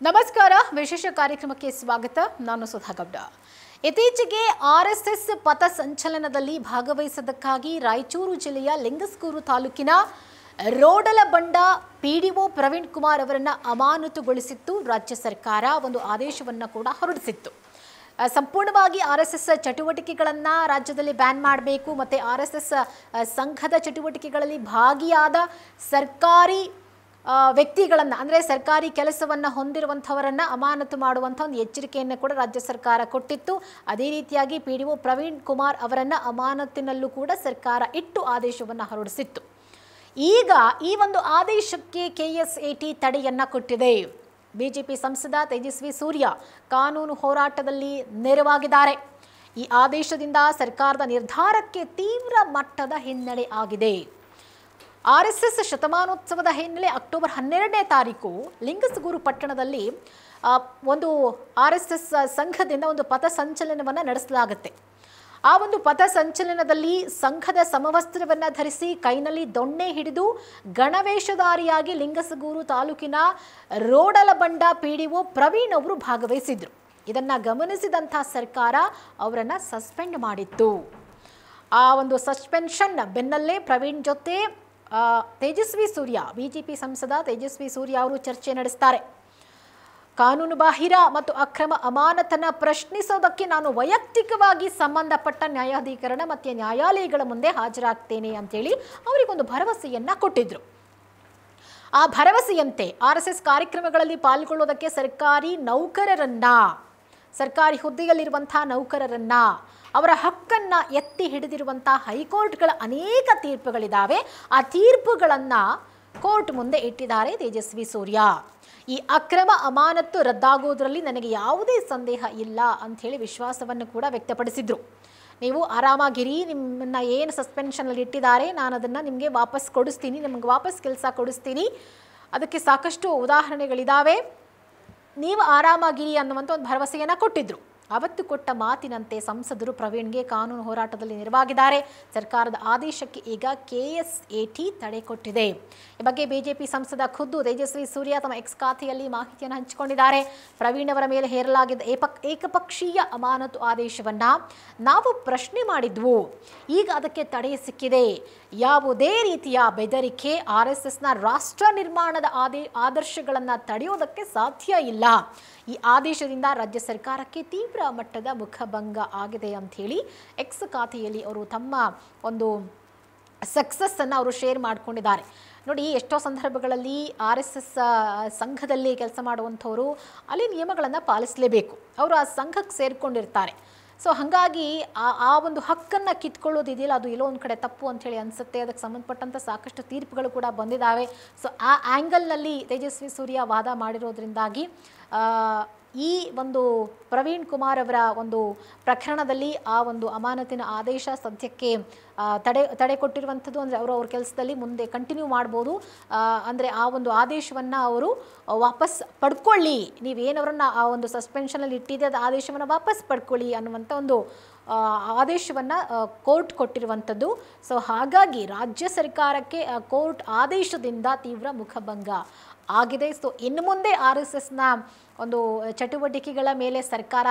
ನಮಸ್ಕಾರ, ವಿಶೇಷ ಕಾರ್ಯಕ್ರಮಕ್ಕೆ ಸ್ವಾಗತ. ನಾನು ಸುಧಾ ಗೌಡ. ಇತ್ತೀಚೆಗೆ ಆರ್ಎಸ್ಎಸ್ ಪಥಸಂಚಲನದಲ್ಲಿ ಭಾಗವಹಿಸದಕ್ಕಾಗಿ ರಾಯಚೂರು ಜಿಲ್ಲೆಯ ಲಿಂಗಸ್ಗೂರು ತಾಲೂಕಿನ ರೋಡಲಬಂಡ ಪಿಡಿಒ ಪ್ರವೀಣ್ ಕುಮಾರ್ ಅವರನ್ನು ಅಮಾನತುಗೊಳಿಸಿತ್ತು ರಾಜ್ಯ ಸರ್ಕಾರ. ಒಂದು ಆದೇಶವನ್ನು ಕೂಡ ಹೊರಡಿಸಿತ್ತು. ಸಂಪೂರ್ಣವಾಗಿ ಆರ್ಎಸ್ಎಸ್ ಚಟುವಟಿಕೆಗಳನ್ನು ರಾಜ್ಯದಲ್ಲಿ ಬ್ಯಾನ್ ಮಾಡಬೇಕು ಮತ್ತು ಆರ್ಎಸ್ಎಸ್ ಸಂಘದ ಚಟುವಟಿಕೆಗಳಲ್ಲಿ ಭಾಗಿಯಾದ ಸರ್ಕಾರಿ ವ್ಯಕ್ತಿಗಳನ್ನು ಅಂದರೆ ಸರ್ಕಾರಿ ಕೆಲಸವನ್ನು ಹೊಂದಿರುವಂಥವರನ್ನು ಅಮಾನತು ಮಾಡುವಂಥ ಒಂದು ಎಚ್ಚರಿಕೆಯನ್ನು ಕೂಡ ರಾಜ್ಯ ಸರ್ಕಾರ ಕೊಟ್ಟಿತ್ತು. ಅದೇ ರೀತಿಯಾಗಿ ಪಿಡಿಒ ಪ್ರವೀಣ್ ಕುಮಾರ್ ಅವರನ್ನು ಅಮಾನತಿನಲ್ಲೂ ಕೂಡ ಸರ್ಕಾರ ಇಟ್ಟು ಆದೇಶವನ್ನು ಹೊರಡಿಸಿತ್ತು. ಈಗ ಈ ಒಂದು ಆದೇಶಕ್ಕೆ ಕೆಎಸ್ಎಟಿ ತಡೆಯನ್ನು ಕೊಟ್ಟಿದೆ. ಬಿಜೆಪಿ ಸಂಸದ ತೇಜಸ್ವಿ ಸೂರ್ಯ ಕಾನೂನು ಹೋರಾಟದಲ್ಲಿ ನೆರವಾಗಿದ್ದಾರೆ. ಈ ಆದೇಶದಿಂದ ಸರ್ಕಾರದ ನಿರ್ಧಾರಕ್ಕೆ ತೀವ್ರ ಮಟ್ಟದ ಹಿನ್ನಡೆ ಆಗಿದೆ. ಆರ್ಎಸ್ಎಸ್ ಶತಮಾನೋತ್ಸವದ ಹಿನ್ನೆಲೆ ಅಕ್ಟೋಬರ್ 12ನೇ ತಾರೀಕು ಲಿಂಗಸ್ಗೂರು ಪಟ್ಟಣದಲ್ಲಿ ಒಂದು ಆರ್ಎಸ್ಎಸ್ ಸಂಘದಿಂದ ಒಂದು ಪಥಸಂಚಲನವನ್ನು ನಡೆಸಲಾಗುತ್ತೆ. ಆ ಒಂದು ಪಥಸಂಚಲನದಲ್ಲಿ ಸಂಘದ ಸಮವಸ್ತ್ರವನ್ನು ಧರಿಸಿ ಕೈನಲ್ಲಿ ದೊಣ್ಣೆ ಹಿಡಿದು ಗಣವೇಷಧಾರಿಯಾಗಿ ಲಿಂಗಸ್ಗೂರು ತಾಲೂಕಿನ ರೋಡಲಬಂಡ ಪಿಡಿಒ ಪ್ರವೀಣ್ ಅವರು ಭಾಗವಹಿಸಿದ್ರು. ಇದನ್ನು ಗಮನಿಸಿದಂಥ ಸರ್ಕಾರ ಅವರನ್ನು ಸಸ್ಪೆಂಡ್ ಮಾಡಿತ್ತು. ಆ ಒಂದು ಸಸ್ಪೆನ್ಷನ್ ಬೆನ್ನಲ್ಲೇ ಪ್ರವೀಣ್ ಜೊತೆ ತೇಜಸ್ವಿ ಸೂರ್ಯ, ಬಿಜೆಪಿ ಸಂಸದ ತೇಜಸ್ವಿ ಸೂರ್ಯ ಅವರು ಚರ್ಚೆ ನಡೆಸ್ತಾರೆ. ಕಾನೂನು ಬಾಹಿರ ಮತ್ತು ಅಕ್ರಮ ಅಮಾನತನ್ನು ಪ್ರಶ್ನಿಸೋದಕ್ಕೆ ನಾನು ವೈಯಕ್ತಿಕವಾಗಿ ಸಂಬಂಧಪಟ್ಟ ನ್ಯಾಯಾಧೀಕರಣ ಮತ್ತು ನ್ಯಾಯಾಲಯಗಳ ಮುಂದೆ ಹಾಜರಾಗ್ತೇನೆ ಅಂತೇಳಿ ಅವರಿಗೊಂದು ಭರವಸೆಯನ್ನು ಕೊಟ್ಟಿದ್ರು. ಆ ಭರವಸೆಯಂತೆ ಆರ್ಎಸ್ಎಸ್ ಕಾರ್ಯಕ್ರಮಗಳಲ್ಲಿ ಪಾಲ್ಗೊಳ್ಳೋದಕ್ಕೆ ಸರ್ಕಾರಿ ಹುದ್ದೆಯಲ್ಲಿರುವಂಥ ನೌಕರರನ್ನ ಅವರ ಹಕ್ಕನ್ನು ಎತ್ತಿ ಹಿಡಿದಿರುವಂಥ ಹೈಕೋರ್ಟ್ಗಳ ಅನೇಕ ತೀರ್ಪುಗಳಿದ್ದಾವೆ. ಆ ತೀರ್ಪುಗಳನ್ನು ಕೋರ್ಟ್ ಮುಂದೆ ಇಟ್ಟಿದ್ದಾರೆ ತೇಜಸ್ವಿ ಸೂರ್ಯ. ಈ ಅಕ್ರಮ ಅಮಾನತ್ತು ರದ್ದಾಗೋದ್ರಲ್ಲಿ ನನಗೆ ಯಾವುದೇ ಸಂದೇಹ ಇಲ್ಲ ಅಂಥೇಳಿ ವಿಶ್ವಾಸವನ್ನು ಕೂಡ ವ್ಯಕ್ತಪಡಿಸಿದರು. ನೀವು ಆರಾಮಾಗಿರಿ, ನಿಮ್ಮನ್ನು ಏನು ಸಸ್ಪೆನ್ಷನಲ್ಲಿ ಇಟ್ಟಿದ್ದಾರೆ ನಾನು ಅದನ್ನು ನಿಮಗೆ ವಾಪಸ್ ಕೊಡಿಸ್ತೀನಿ, ನಿಮಗೆ ವಾಪಸ್ ಕೆಲಸ ಕೊಡಿಸ್ತೀನಿ, ಅದಕ್ಕೆ ಸಾಕಷ್ಟು ಉದಾಹರಣೆಗಳಿದ್ದಾವೆ, ನೀವು ಆರಾಮಾಗಿರಿ ಅನ್ನುವಂಥ ಒಂದು ಭರವಸೆಯನ್ನು ಕೊಟ್ಟಿದ್ದರು. ಅವತ್ತು ಕೊಟ್ಟ ಮಾತಿನಂತೆ ಸಂಸದರು ಪ್ರವೀಣ್ಗೆ ಕಾನೂನು ಹೋರಾಟದಲ್ಲಿ ನೆರವಾಗಿದ್ದಾರೆ. ಸರ್ಕಾರದ ಆದೇಶಕ್ಕೆ ಈಗ ಕೆಎಸ್ಎಟಿ ತಡೆ ಕೊಟ್ಟಿದೆ. ಈ ಬಗ್ಗೆ ಬಿಜೆಪಿ ಸಂಸದ ಖುದ್ದು ತೇಜಸ್ವಿ ಸೂರ್ಯ ತಮ್ಮ ಎಕ್ಸ್ ಖಾತೆಯಲ್ಲಿ ಮಾಹಿತಿಯನ್ನು ಹಂಚಿಕೊಂಡಿದ್ದಾರೆ. ಪ್ರವೀಣ್ ಅವರ ಮೇಲೆ ಹೇರಲಾಗಿದ್ದ ಏಕಪಕ್ಷೀಯ ಅಮಾನತು ಆದೇಶವನ್ನು ನಾವು ಪ್ರಶ್ನೆ ಮಾಡಿದ್ವು, ಈಗ ಅದಕ್ಕೆ ತಡೆ ಸಿಕ್ಕಿದೆ. ಯಾವುದೇ ರೀತಿಯ ಬೆದರಿಕೆ ಆರ್ಎಸ್ಎಸ್ನ ರಾಷ್ಟ್ರ ನಿರ್ಮಾಣದ ಆದರ್ಶಗಳನ್ನು ತಡೆಯೋದಕ್ಕೆ ಸಾಧ್ಯ ಇಲ್ಲ. ಈ ಆದೇಶದಿಂದ ರಾಜ್ಯ ಸರ್ಕಾರಕ್ಕೆ ತೀವ್ರ ಮಟ್ಟದ ಮುಖಭಂಗ ಆಗಿದೆ ಅಂಥೇಳಿ ಎಕ್ಸ್ ಖಾತೆಯಲ್ಲಿ ಅವರು ತಮ್ಮ ಒಂದು ಸಕ್ಸಸ್ಸನ್ನು ಅವರು ಶೇರ್ ಮಾಡಿಕೊಂಡಿದ್ದಾರೆ. ನೋಡಿ, ಎಷ್ಟೋ ಸಂದರ್ಭಗಳಲ್ಲಿ RSS ಸಂಘದಲ್ಲಿ ಕೆಲಸ ಮಾಡುವಂಥವರು ಅಲ್ಲಿ ನಿಯಮಗಳನ್ನು ಪಾಲಿಸಲೇಬೇಕು. ಅವರು ಆ ಸಂಘಕ್ಕೆ ಸೇರಿಕೊಂಡಿರ್ತಾರೆ. ಸೊ ಹಾಗಾಗಿ ಆ ಒಂದು ಹಕ್ಕನ್ನು ಕಿತ್ಕೊಳ್ಳೋದಿದೆಯಲ್ಲ, ಅದು ಎಲ್ಲೋ ಒಂದು ಕಡೆ ತಪ್ಪು ಅಂಥೇಳಿ ಅನಿಸುತ್ತೆ. ಅದಕ್ಕೆ ಸಂಬಂಧಪಟ್ಟಂಥ ಸಾಕಷ್ಟು ತೀರ್ಪುಗಳು ಕೂಡ ಬಂದಿದ್ದಾವೆ. ಸೊ ಆ ಆ್ಯಂಗಲ್ನಲ್ಲಿ ತೇಜಸ್ವಿ ಸೂರ್ಯ ವಾದ ಮಾಡಿರೋದ್ರಿಂದಾಗಿ ಈ ಒಂದು ಪ್ರವೀಣ್ ಕುಮಾರ್ ಅವರ ಒಂದು ಪ್ರಕರಣದಲ್ಲಿ ಆ ಒಂದು ಅಮಾನತಿನ ಆದೇಶ ಸದ್ಯಕ್ಕೆ ತಡೆ ಕೊಟ್ಟಿರುವಂಥದ್ದು. ಅಂದರೆ ಅವ್ರ ಕೆಲಸದಲ್ಲಿ ಮುಂದೆ ಕಂಟಿನ್ಯೂ ಮಾಡ್ಬೋದು. ಅಂದರೆ ಆ ಒಂದು ಆದೇಶವನ್ನು ಅವರು ವಾಪಸ್ ಪಡ್ಕೊಳ್ಳಿ, ನೀವೇನವರನ್ನು ಆ ಒಂದು ಸಸ್ಪೆನ್ಷನಲ್ಲಿ ಇಟ್ಟಿದೆ ಅದು ಆದೇಶವನ್ನು ವಾಪಸ್ ಪಡ್ಕೊಳ್ಳಿ ಅನ್ನುವಂಥ ಒಂದು ಆದೇಶವನ್ನು ಕೋರ್ಟ್ ಕೊಟ್ಟಿರುವಂಥದ್ದು. ಸೊ ಹಾಗಾಗಿ ರಾಜ್ಯ ಸರ್ಕಾರಕ್ಕೆ ಕೋರ್ಟ್ ಆದೇಶದಿಂದ ತೀವ್ರ ಮುಖಭಂಗ ಆಗಿದೆ. ಸೊ ಇನ್ನು ಮುಂದೆ RSSನ ಒಂದು ಚಟುವಟಿಕೆಗಳ ಮೇಲೆ ಸರ್ಕಾರ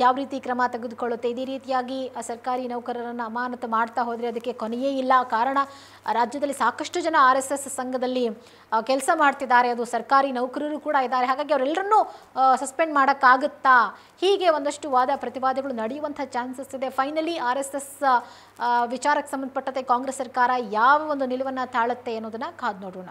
ಯಾವ ರೀತಿ ಕ್ರಮ ತೆಗೆದುಕೊಳ್ಳುತ್ತೆ, ಇದೇ ರೀತಿಯಾಗಿ ಸರ್ಕಾರಿ ನೌಕರರನ್ನು ಅಮಾನತು ಮಾಡ್ತಾ ಹೋದರೆ ಅದಕ್ಕೆ ಕೊನೆಯೇ ಇಲ್ಲ. ಕಾರಣ ರಾಜ್ಯದಲ್ಲಿ ಸಾಕಷ್ಟು ಜನ RSS ಸಂಘದಲ್ಲಿ ಕೆಲಸ ಮಾಡ್ತಿದ್ದಾರೆ, ಅದು ಸರ್ಕಾರಿ ನೌಕರರು ಕೂಡ ಇದ್ದಾರೆ. ಹಾಗಾಗಿ ಅವರೆಲ್ಲರನ್ನೂ ಸಸ್ಪೆಂಡ್ ಮಾಡೋಕ್ಕಾಗುತ್ತಾ, ಹೀಗೆ ಒಂದಷ್ಟು ವಾದ ಪ್ರತಿವಾದಗಳು ನಡೆಯುವಂಥ ಚಾನ್ಸಸ್ ಇದೆ. ಫೈನಲಿ RSS ವಿಚಾರಕ್ಕೆ ಸಂಬಂಧಪಟ್ಟಂತೆ ಕಾಂಗ್ರೆಸ್ ಸರ್ಕಾರ ಯಾವ ಒಂದು ನಿಲುವನ್ನು ತಾಳುತ್ತೆ ಅನ್ನೋದನ್ನು ಕಾದು ನೋಡೋಣ.